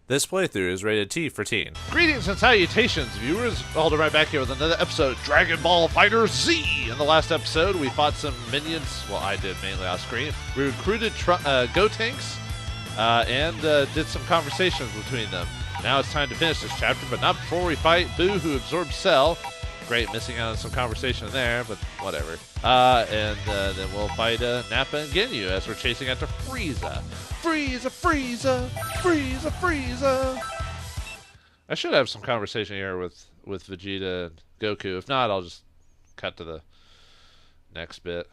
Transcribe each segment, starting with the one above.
This playthrough is rated T for teen. Greetings and salutations, viewers. Vauldemare back here with another episode of Dragon Ball FighterZ. In the last episode, we fought some minions. Well, I did mainly off screen. We recruited Go Tanks and did some conversations between them. Now it's time to finish this chapter, but not before we fight Boo, who absorbs Cell. Great, missing out on some conversation there, but whatever. And then we'll fight Nappa and Ginyu as we're chasing after Frieza. Frieza, Frieza, Frieza, Frieza. I should have some conversation here with Vegeta and Goku. If not, I'll just cut to the next bit.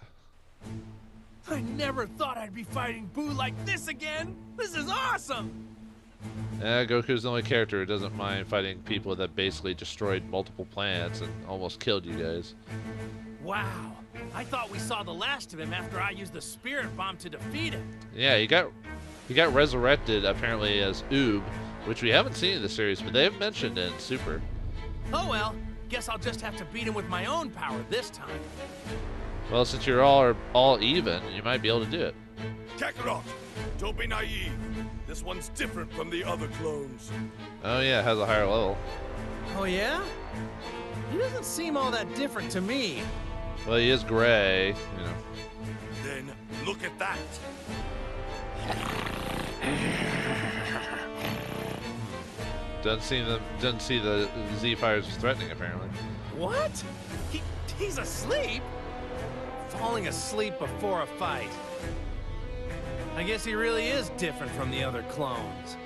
I never thought I'd be fighting Boo like this again. This is awesome. Goku's the only character who doesn't mind fighting people that basically destroyed multiple planets and almost killed you guys. Wow. I thought we saw the last of him after I used the Spirit Bomb to defeat him. Yeah, he got resurrected apparently as Oob, which we haven't seen in the series, but they've mentioned in Super. Oh well, guess I'll just have to beat him with my own power this time. Well, since you're all even, you might be able to do it. Kakarot, don't be naive. This one's different from the other clones. Oh yeah, it has a higher level. Oh yeah? He doesn't seem all that different to me. Well, he is gray, you know. Then look at that. Doesn't see the Z fighters as threatening apparently. What? He's asleep? Falling asleep before a fight. I guess he really is different from the other clones.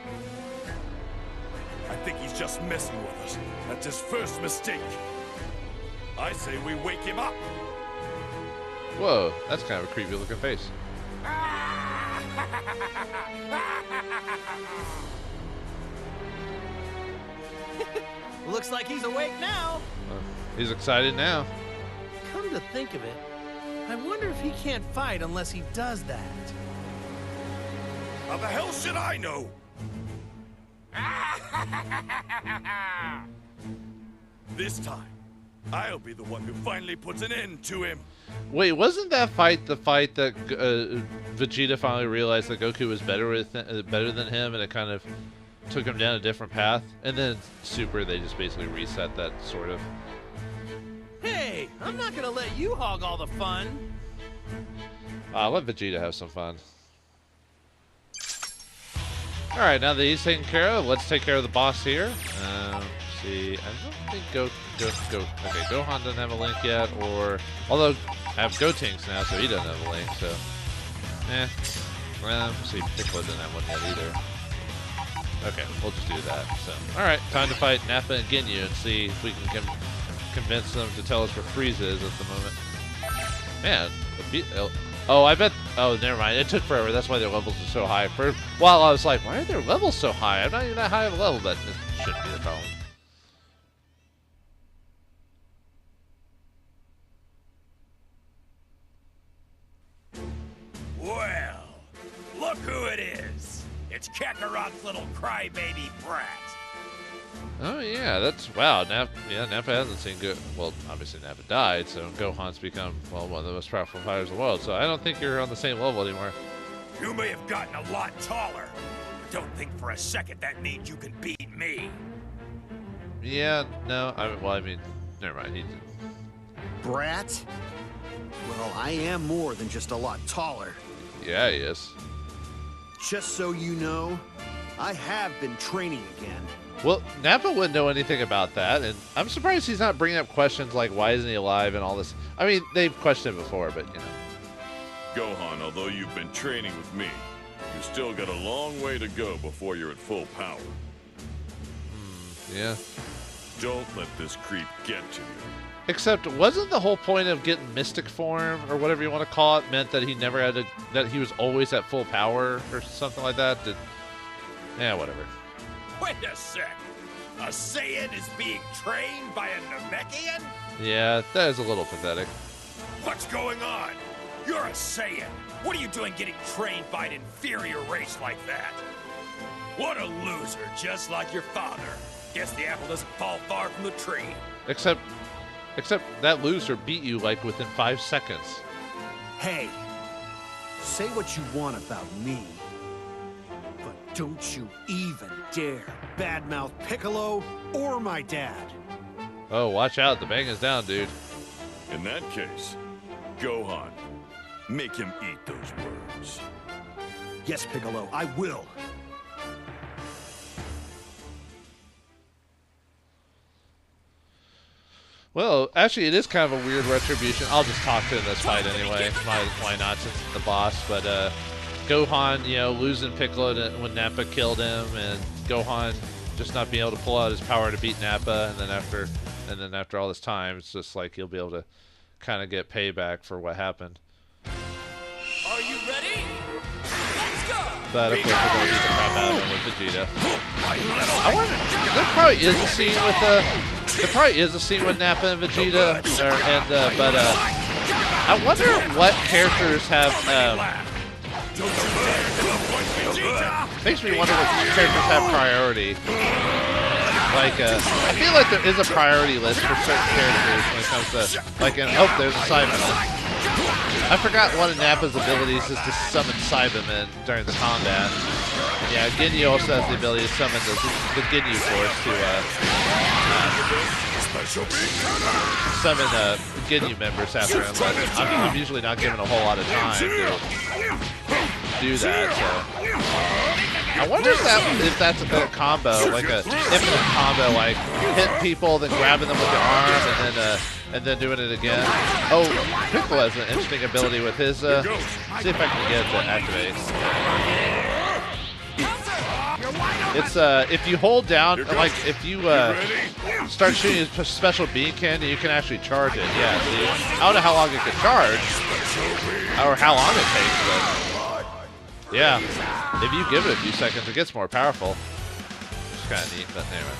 I think he's just messing with us. That's his first mistake. I say we wake him up. Whoa, that's kind of a creepy looking face. Looks like he's awake now. He's excited now. Come to think of it, I wonder if he can't fight unless he does that. How the hell should I know? This time, I'll be the one who finally puts an end to him. Wait, wasn't that fight the fight that Vegeta finally realized that Goku was better than him, and it kind of took him down a different path? And then Super, they just basically reset that, sort of. Hey, I'm not gonna let you hog all the fun. Let Vegeta have some fun. Alright, now that he's taken care of, let's take care of the boss here. Let's see, I don't think okay, Gohan doesn't have a link yet, or, although I have Gotenks now, so he doesn't have a link, so, let's see, Piccolo doesn't have one yet either. Okay, we'll just do that, so. Alright, time to fight Nappa and Ginyu and see if we can convince them to tell us where Frieza is at the moment. Man, oh, never mind. It took forever. That's why their levels are so high. For a while, I was like, why are their levels so high? I'm not even that high of a level, but it shouldn't be the problem. Well, look who it is. It's Kakarot's little crybaby brat. Oh, yeah, that's, wow, Nappa hasn't seen good, well, obviously Nappa died, so Gohan's become, well, one of the most powerful fighters in the world, so I don't think you're on the same level anymore. You may have gotten a lot taller, but don't think for a second that means you can beat me. Yeah, no, I mean, never mind, he did. Brat? Well, I am more than just a lot taller. Yeah, he is. Just so you know, I have been training again. Well, Nappa wouldn't know anything about that, and I'm surprised he's not bringing up questions like, why isn't he alive and all this. I mean, they've questioned it before, but, you know. Gohan, although you've been training with me, you still got a long way to go before you're at full power. Yeah. Don't let this creep get to you. Except, wasn't the whole point of getting Mystic Form, or whatever you want to call it, meant that he never had to, that he was always at full power, or something like that? Yeah, whatever. Wait a sec. A Saiyan is being trained by a Namekian? Yeah, that is a little pathetic. What's going on? You're a Saiyan. What are you doing getting trained by an inferior race like that? What a loser, just like your father. Guess the apple doesn't fall far from the tree. Except that loser beat you like within 5 seconds. Hey, say what you want about me, but don't you even dare badmouth Piccolo or my dad. Oh, watch out. The bang is down, dude. In that case, Gohan, make him eat those words. Yes, Piccolo, I will. Well, actually, it is kind of a weird retribution. I'll just talk to him in this fight anyway. Why not, since it's the boss? But Gohan, you know, losing Piccolo when Nappa killed him, and Gohan just not being able to pull out his power to beat Nappa, and then after all this time, it's just like he'll be able to kind of get payback for what happened. Are you ready? Let's go! But of course, we're going to beat the crap out of him with Vegeta. I wonder, there probably is a scene with Nappa and Vegeta, but I wonder what characters have. Makes me wonder what characters have priority. Like, I feel like there is a priority list for certain characters when it comes to, like, there's a Cyberman. I forgot one of Nappa's abilities is to summon Cybermen during the combat. Yeah, Ginyu also has the ability to summon the Ginyu Force to summon Ginyu members after him, but I'm usually not given a whole lot of time to do that, so. I wonder if that's a good combo, like a infinite combo, like hitting people, then grabbing them with your arm, and then doing it again. Oh, Piccolo has an interesting ability with his. See if I can get it to activate. It's if you hold down, like if you start shooting a special beam cannon, you can actually charge it. Yeah, see, I don't know how long it can charge, or how long it takes, but yeah, if you give it a few seconds, it gets more powerful. It's kind of neat, but anyway.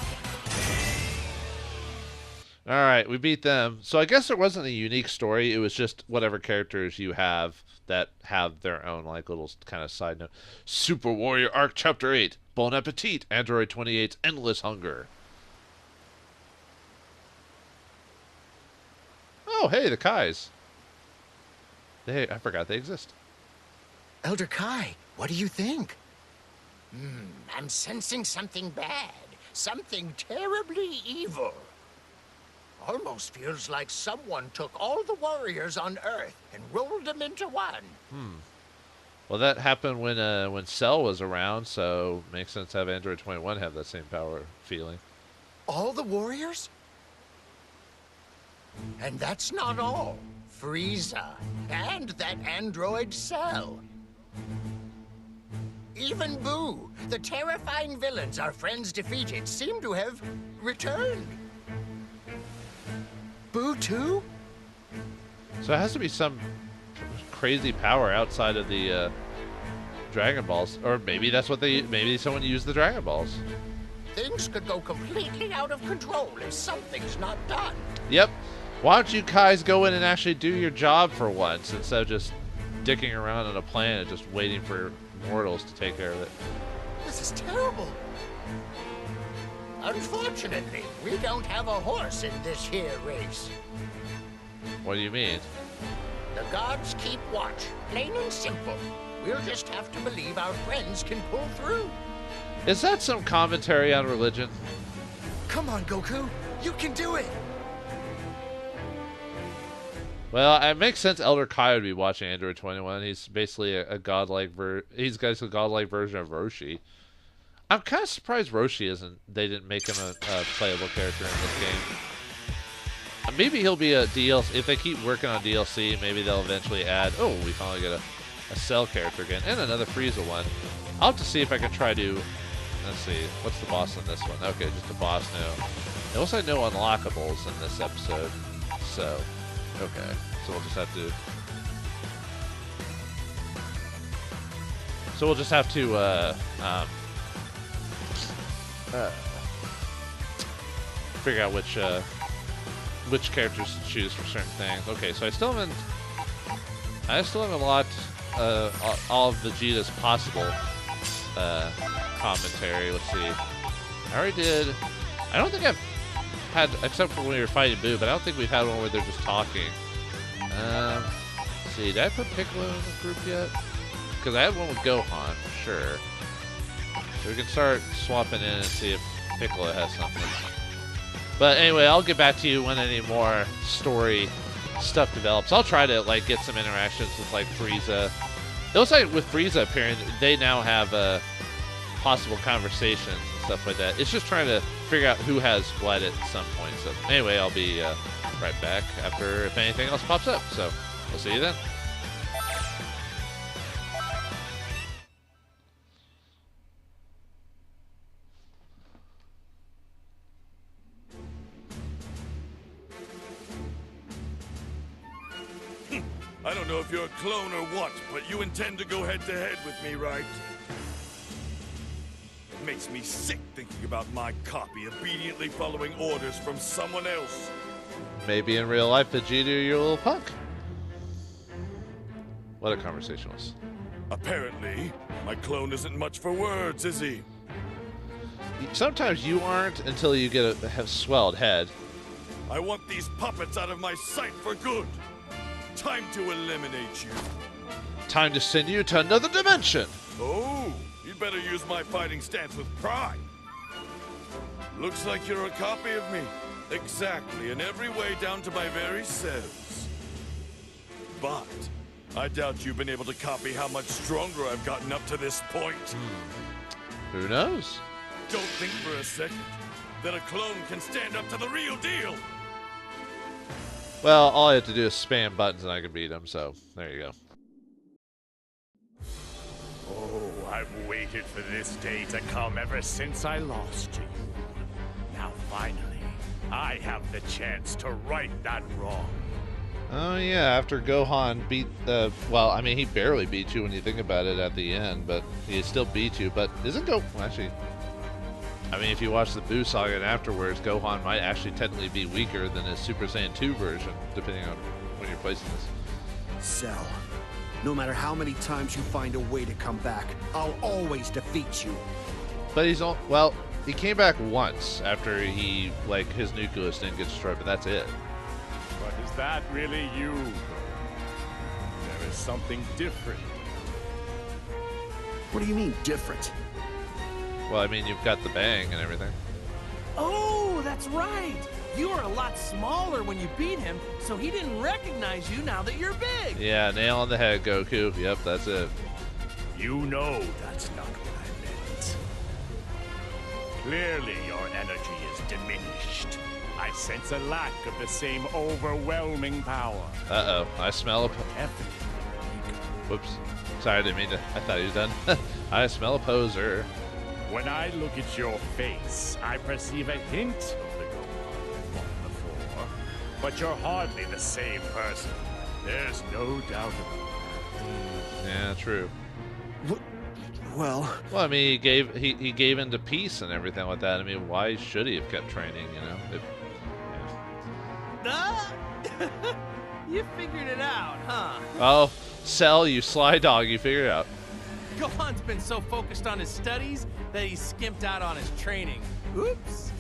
Alright, we beat them. So I guess there wasn't a unique story. It was just whatever characters you have that have their own, like, little kind of side note. Super Warrior Arc Chapter 8. Bon Appetit. Android 28's Endless Hunger. Oh, hey, the Kais. I forgot they exist. Elder Kai, what do you think? I'm sensing something bad. Something terribly evil. Almost feels like someone took all the warriors on Earth and rolled them into one. Well, that happened when Cell was around, so makes sense to have Android 21 have that same power feeling. All the warriors? And that's not all. Frieza and that android Cell. Even Boo, the terrifying villains our friends defeated, seem to have returned. Boo too? So it has to be some crazy power outside of the Dragon Balls, or maybe that's what maybe someone used the Dragon Balls. Things could go completely out of control if something's not done. Yep. Why don't you guys go in and actually do your job for once instead of just dicking around on a planet just waiting for mortals to take care of it? This is terrible. Unfortunately, we don't have a horse in this here race. What do you mean? The gods keep watch, plain and simple. We'll just have to believe our friends can pull through. Is that some commentary on religion? Come on, Goku. You can do it. Well, it makes sense Elder Kai would be watching Android 21. He's basically a godlike he's got a godlike version of Roshi. I'm kind of surprised Roshi they didn't make him a playable character in this game. Maybe he'll be a DLC. If they keep working on DLC, maybe they'll eventually add, oh, we finally get a Cell character again, and another Frieza one. I'll have to see if I can try to, let's see, what's the boss on this one? Okay, just a boss now. It looks like no unlockables in this episode, so, okay. So we'll just have to, figure out which characters to choose for certain things. Okay, so I still haven't unlocked all of Vegeta's possible commentary. Let's see. I already did. I don't think I've had, except for when we were fighting Boo, but I don't think we've had one where they're just talking. Let's see, did I put Piccolo in the group yet? Because I had one with Gohan, for sure. We can start swapping in and see if Piccolo has something. But anyway, I'll get back to you when any more story stuff develops. I'll try to like get some interactions with like Frieza. It looks like with Frieza appearing, they now have possible conversations and stuff like that. It's just trying to figure out who has what at some point. So anyway, I'll be right back after if anything else pops up. So we'll see you then. I don't know if you're a clone or what, but you intend to go head-to-head with me, right? It makes me sick thinking about my copy obediently following orders from someone else. Maybe in real life, Vegeta, you're a little punk. What a conversation was. Apparently, my clone isn't much for words, is he? Sometimes you aren't until you get a swelled head. I want these puppets out of my sight for good. Time to eliminate you. Time to send you to another dimension. Oh, you'd better use my fighting stance with pride. Looks like you're a copy of me. Exactly, in every way down to my very cells. But I doubt you've been able to copy how much stronger I've gotten up to this point. Who knows? Don't think for a second that a clone can stand up to the real deal. Well, all I have to do is spam buttons and I can beat him, so there you go. Oh, I've waited for this day to come ever since I lost you. Now finally, I have the chance to right that wrong. Oh yeah, after Gohan beat well, I mean he barely beat you when you think about it at the end, but he still beat you. But isn't well, actually, I mean if you watch the Buu Saga and afterwards, Gohan might actually technically be weaker than his Super Saiyan 2 version, depending on when you're placing this. Cell, no matter how many times you find a way to come back, I'll always defeat you. But he's all well, he came back once after he like his nucleus didn't get destroyed, but that's it. But is that really you? There is something different. What do you mean, different? Well, I mean, you've got the bang and everything. Oh, that's right. You were a lot smaller when you beat him, so he didn't recognize you now that you're big. Yeah, nail on the head, Goku. Yep, that's it. You know that's not what I meant. Clearly, your energy is diminished. I sense a lack of the same overwhelming power. Uh-oh, I smell a... Definitely. Whoops. Sorry, I didn't mean to... I thought he was done. I smell a poser. When I look at your face, I perceive a hint of the Gohan I fought before. But you're hardly the same person. There's no doubt about that. Yeah, true. Well, I mean, he gave into peace and everything like that. I mean, why should he have kept training, you know? You figured it out, huh? Oh, Cell, you sly dog, you figured it out. Gohan's been so focused on his studies that he's skimped out on his training. Oops.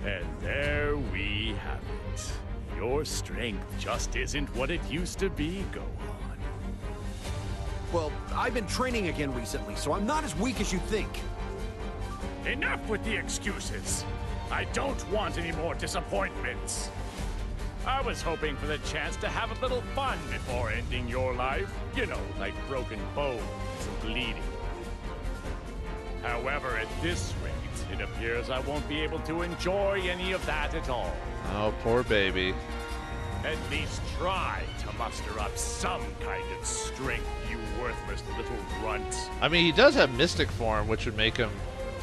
And there we have it. Your strength just isn't what it used to be, Gohan. well, I've been training again recently, so I'm not as weak as you think. Enough with the excuses. I don't want any more disappointments. I was hoping for the chance to have a little fun before ending your life. You know, like broken bones and bleeding. However, at this rate, it appears I won't be able to enjoy any of that at all. Oh, poor baby. At least try to muster up some kind of strength, you worthless little runt. I mean, he does have mystic form, which would make him,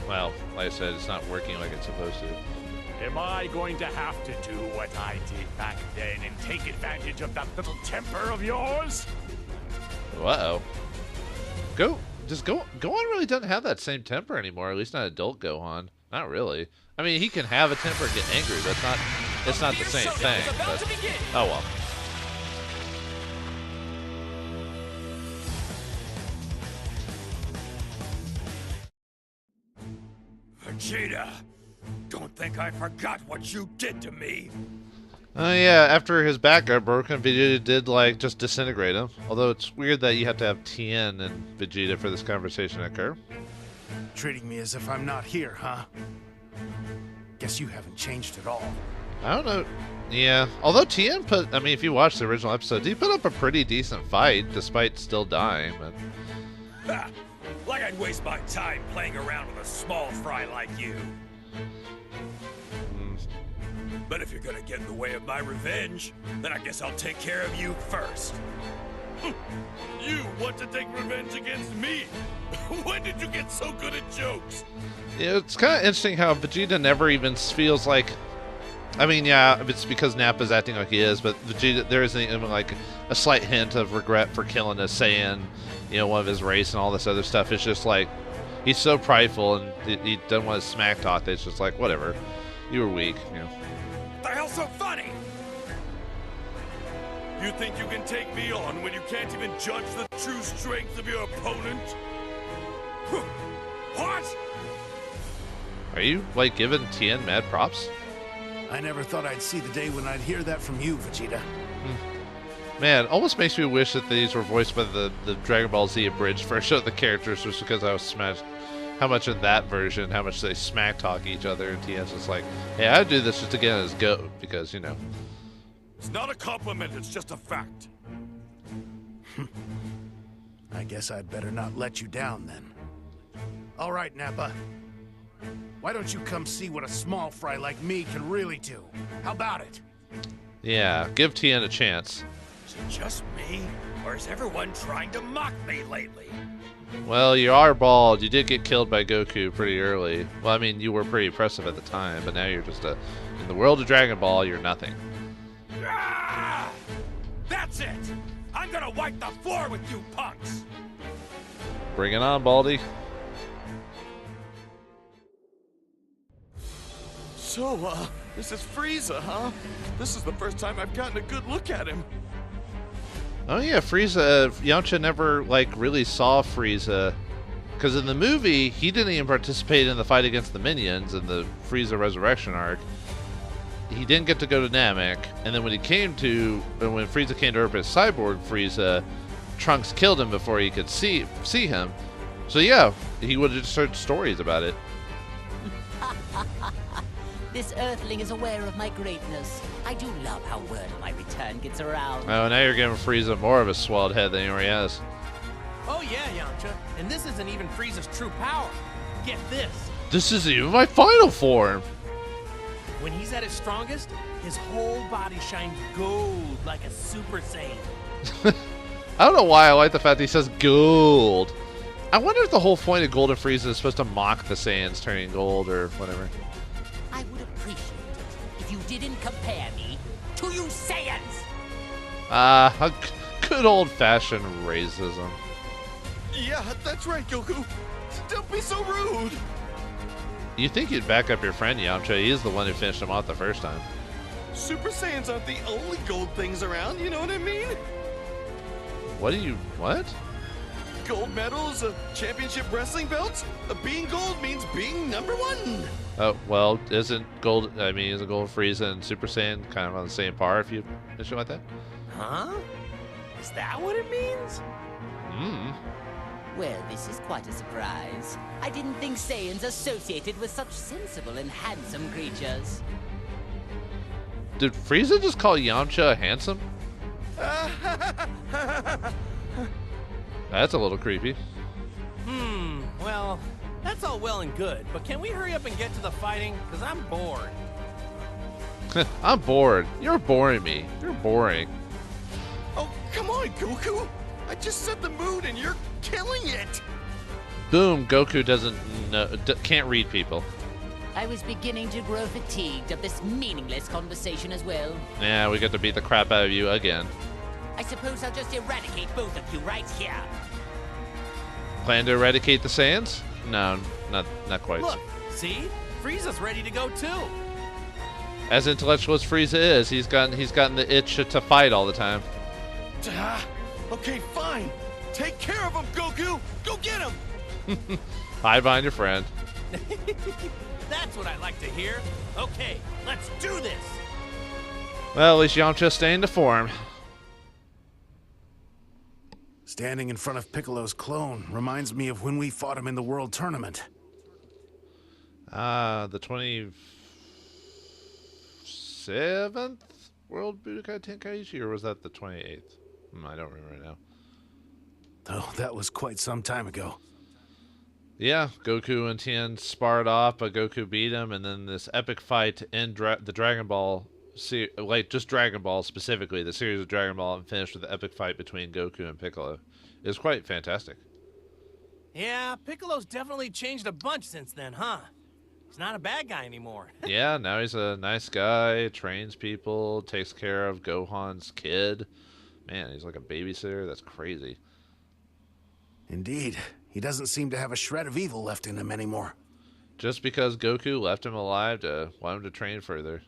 well, like I said, it's not working like it's supposed to. Am I going to have to do what I did back then and take advantage of that little temper of yours? Uh-oh. Gohan really doesn't have that same temper anymore, at least not adult Gohan. Not really. I mean, he can have a temper and get angry, but it's not the same thing. But, oh well. Vegeta, don't think I forgot what you did to me. Oh yeah, after his back got broken, Vegeta did, like, just disintegrate him. Although it's weird that you have to have Tien and Vegeta for this conversation to occur. Treating me as if I'm not here, huh? Guess you haven't changed at all. I don't know. Yeah, although Tien put, I mean, if you watch the original episode, he put up a pretty decent fight despite still dying. But Ha! Like I'd waste my time playing around with a small fry like you. But if you're gonna get in the way of my revenge, then I guess I'll take care of you first. You want to take revenge against me? When did you get so good at jokes? yeah, it's kind of interesting how Vegeta never even feels like. I mean, yeah, it's because Nappa's acting like he is, but Vegeta, there isn't even like a slight hint of regret for killing a Saiyan, you know, one of his race and all this other stuff. It's just like he's so prideful and he doesn't want to smack talk that it's just like, whatever, you were weak, you know. The hell's so funny? You think you can take me on when you can't even judge the true strength of your opponent? What? Are you like giving Tien mad props? I never thought I'd see the day when I'd hear that from you, Vegeta. Man, almost makes me wish that these were voiced by the Dragon Ball Z abridged version of the characters, just because I was smashed how much in that version, how much they smack talk each other, and Tien's just like, hey, I'd do this just again as GOAT, because, you know. It's not a compliment, it's just a fact. I guess I'd better not let you down then. All right, Nappa. Why don't you come see what a small fry like me can really do? How about it? Yeah, give Tien a chance. Is it just me? Or is everyone trying to mock me lately? Well, you are bald. You did get killed by Goku pretty early. Well, I mean, you were pretty impressive at the time, but now you're just a... In the world of Dragon Ball, you're nothing. Ah! That's it! I'm gonna wipe the floor with you punks! Bring it on, Baldy. So, this is Frieza, huh? This is the first time I've gotten a good look at him. Oh yeah, Frieza, Yamcha never, like, really saw Frieza. Because in the movie, he didn't even participate in the fight against the minions in the Frieza Resurrection arc. He didn't get to go to Namek, and then when Frieza came to Earth as Cyborg Frieza, Trunks killed him before he could see him. So yeah, he would have just heard stories about it. This Earthling is aware of my greatness. I do love how word of my return gets around. Oh, now you're giving Frieza more of a swelled head than he already has. Oh yeah, Yamcha. And this isn't even Frieza's true power. Get this. This isn't even my final form. When he's at his strongest, his whole body shines gold like a Super Saiyan. I don't know why I like the fact that he says gold. I wonder if the whole point of Golden Frieza is supposed to mock the Saiyans turning gold or whatever. I would appreciate it if you didn't compare me to you Saiyans. A good old-fashioned racism. Yeah, that's right, Goku. Don't be so rude. You think you'd back up your friend Yamcha? He is the one who finished him off the first time. Super Saiyans aren't the only gold things around, you know what I mean? What? Gold medals, a championship wrestling belt. Being gold means being #1. Oh, well, isn't Gold Frieza and Super Saiyan kind of on the same par if you mention like that? Huh? Is that what it means? Well, this is quite a surprise. I didn't think Saiyans associated with such sensible and handsome creatures. Did Frieza just call Yamcha handsome? That's a little creepy. Well, that's all well and good, but can we hurry up and get to the fighting? Because I'm bored. I'm bored. You're boring me. You're boring. Oh, come on, Goku. I just set the mood and you're killing it. Boom, Goku can't read people. I was beginning to grow fatigued of this meaningless conversation as well. Yeah, we get to beat the crap out of you again. I suppose I'll just eradicate both of you right here. Plan to eradicate the Saiyans? No, not quite. Look, see? Frieza's ready to go too. As intellectual as Frieza is, he's gotten the itch to fight all the time. Okay, fine. Take care of him, Goku. Go get him. Hide behind your friend. That's what I like to hear. Okay, let's do this. Well, at least Yamcha's staying to form. Standing in front of Piccolo's clone reminds me of when we fought him in the World Tournament. The 27th World Budokai Tenkaichi, or was that the 28th? I don't remember right now. Oh, that was quite some time ago. Yeah, Goku and Tien sparred off, but Goku beat him, and then this epic fight to end the Dragon Ball, like just Dragon Ball specifically, the series of Dragon Ball, and finished with the epic fight between Goku and Piccolo. It was quite fantastic. Yeah, Piccolo's definitely changed a bunch since then, huh? He's not a bad guy anymore. Yeah, now he's a nice guy, trains people, takes care of Gohan's kid. Man, he's like a babysitter. That's crazy. Indeed. He doesn't seem to have a shred of evil left in him anymore. Just because Goku left him alive to want him to train further.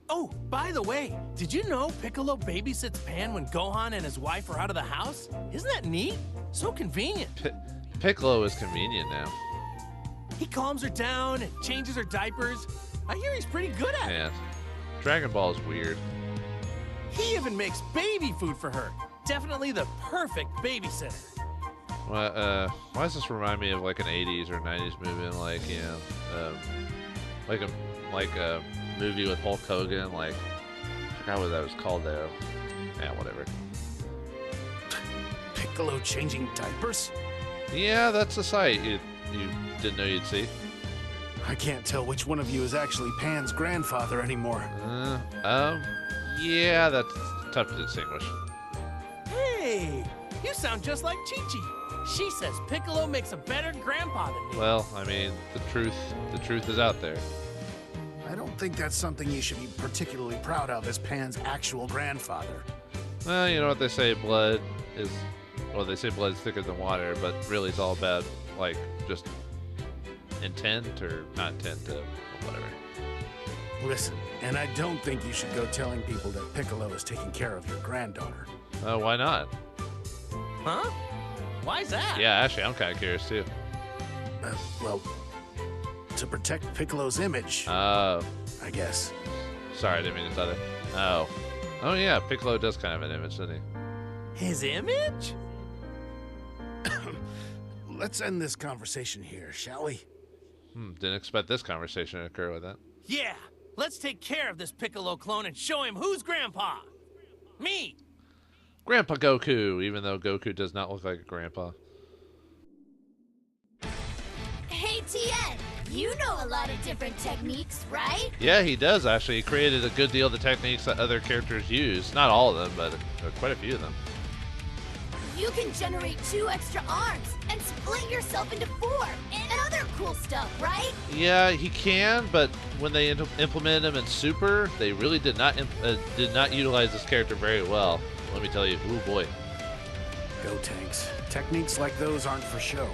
Oh, by the way, did you know Piccolo babysits Pan when Gohan and his wife are out of the house? Isn't that neat? So convenient. Piccolo is convenient now. He calms her down and changes her diapers. I hear he's pretty good at it. Man, Dragon Ball is weird. He even makes baby food for her. Definitely the perfect babysitter. Well, why does this remind me of like an 80s or 90s movie? Like, you know, like a movie with Hulk Hogan. Like, I forgot what that was called though. Yeah, whatever. Piccolo changing diapers? Yeah, that's a sight you didn't know you'd see. I can't tell which one of you is actually Pan's grandfather anymore. Yeah, that's tough to distinguish. Hey, you sound just like Chi-Chi. She says Piccolo makes a better grandpa than me. Well, I mean, the truth is out there. I don't think that's something you should be particularly proud of as Pan's actual grandfather. Well, you know what they say, blood is... Well, they say blood's thicker than water, but really it's all about, like, just intent or not intent, whatever. Listen, and I don't think you should go telling people that Piccolo is taking care of your granddaughter. Why not? Huh? Why's that? Yeah, actually, I'm kind of curious, too. Well, to protect Piccolo's image, I guess. Sorry, I didn't mean to tell that. Oh, yeah, Piccolo does kind of have an image, doesn't he? His image? Let's end this conversation here, shall we? Didn't expect this conversation to occur with that. Yeah, let's take care of this Piccolo clone and show him who's grandpa. Me. Grandpa Goku, even though Goku does not look like a grandpa. Hey, Tien, you know a lot of different techniques, right? Yeah, he does, actually. He created a good deal of the techniques that other characters use. Not all of them, but quite a few of them. You can generate 2 extra arms and split yourself into 4 and other cool stuff, right? Yeah, he can, but when they implemented him in Super, they really did not utilize this character very well. Let me tell you, ooh boy. Go Tanks. Techniques like those aren't for show.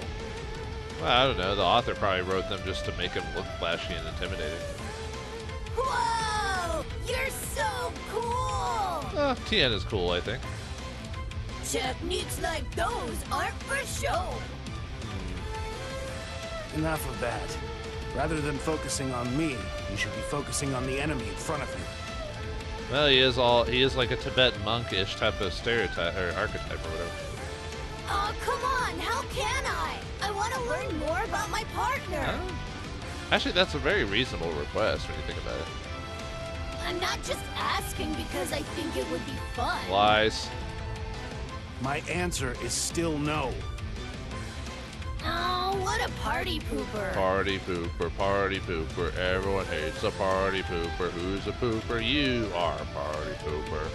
Well, I don't know. The author probably wrote them just to make him look flashy and intimidating. Whoa! You're so cool! Tien is cool, I think. Techniques like those aren't for show. Enough of that. Rather than focusing on me, you should be focusing on the enemy in front of you. Well, he is like a Tibetan monkish type of stereotype or archetype or whatever. Oh, come on, how can I? I want to learn more about my partner. Actually, that's a very reasonable request when you think about it. I'm not just asking because I think it would be fun. Lies. My answer is still no. Oh, what a party pooper. Party pooper, everyone hates a party pooper. Who's a pooper? You are a party pooper.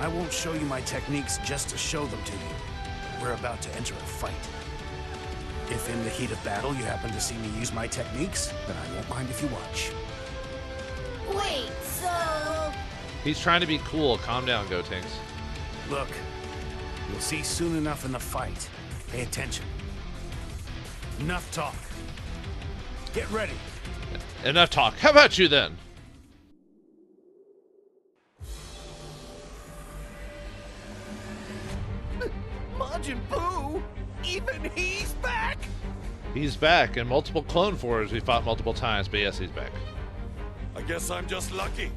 I won't show you my techniques just to show them to you. We're about to enter a fight. If in the heat of battle you happen to see me use my techniques, then I won't mind if you watch. Wait, so... He's trying to be cool. Calm down, Gotenks. Look, you'll see soon enough in the fight. Pay attention. Enough talk. Get ready. Enough talk. How about you then? Majin Buu? Even he's back? He's back. In multiple clone forms, we fought multiple times, but yes, he's back. I guess I'm just lucky.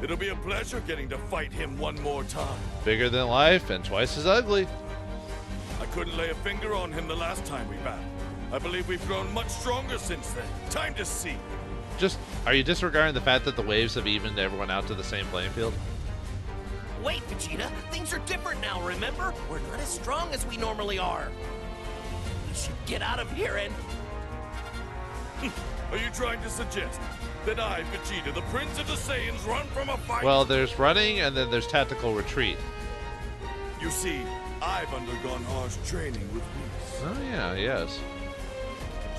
It'll be a pleasure getting to fight him one more time. Bigger than life and twice as ugly. I couldn't lay a finger on him the last time we battled. I believe we've grown much stronger since then. Time to see. Are you disregarding the fact that the waves have evened everyone out to the same playing field? Wait, Vegeta, things are different now, remember? We're not as strong as we normally are. We should get out of here and... Are you trying to suggest that I, Vegeta, the Prince of the Saiyans, run from a fight? Well, there's running and then there's tactical retreat. You see, I've undergone harsh training with Whis. Oh yeah, yes.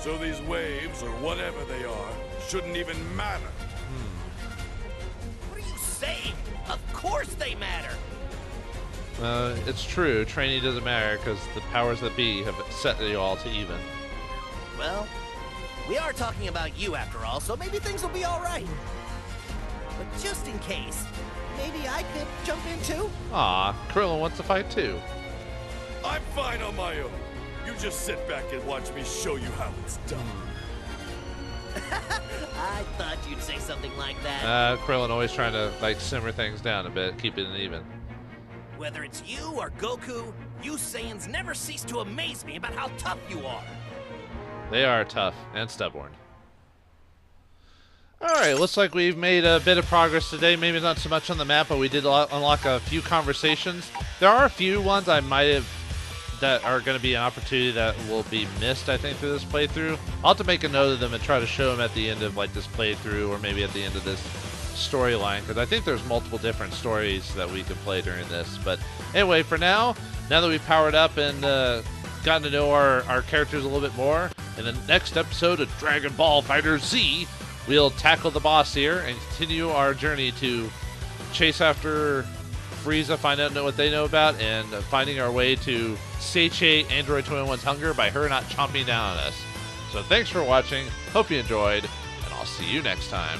So these waves, or whatever they are, shouldn't even matter. What are you saying? Of course they matter. It's true. Training doesn't matter because the powers that be have set you all to even. Well, we are talking about you after all, so maybe things will be all right. But just in case, maybe I could jump in too? Aw, Krillin wants to fight too. I'm fine on my own. You just sit back and watch me show you how it's done. I thought you'd say something like that. Krillin always trying to like simmer things down a bit, keep it even. Whether it's you or Goku, you Saiyans never cease to amaze me about how tough you are. They are tough and stubborn. Alright, looks like we've made a bit of progress today. Maybe not so much on the map, but we did unlock a few conversations. There are a few ones I might have that are going to be an opportunity that will be missed, I think, through this playthrough. I'll have to make a note of them and try to show them at the end of like this playthrough or maybe at the end of this storyline, because I think there's multiple different stories that we can play during this. But anyway, for now that we've powered up and gotten to know our characters a little bit more, in the next episode of Dragon Ball FighterZ, we'll tackle the boss here and continue our journey to chase after Frieza, find out what they know about, and finding our way to satiate Android 21's hunger by her not chomping down on us. So thanks for watching, hope you enjoyed, and I'll see you next time.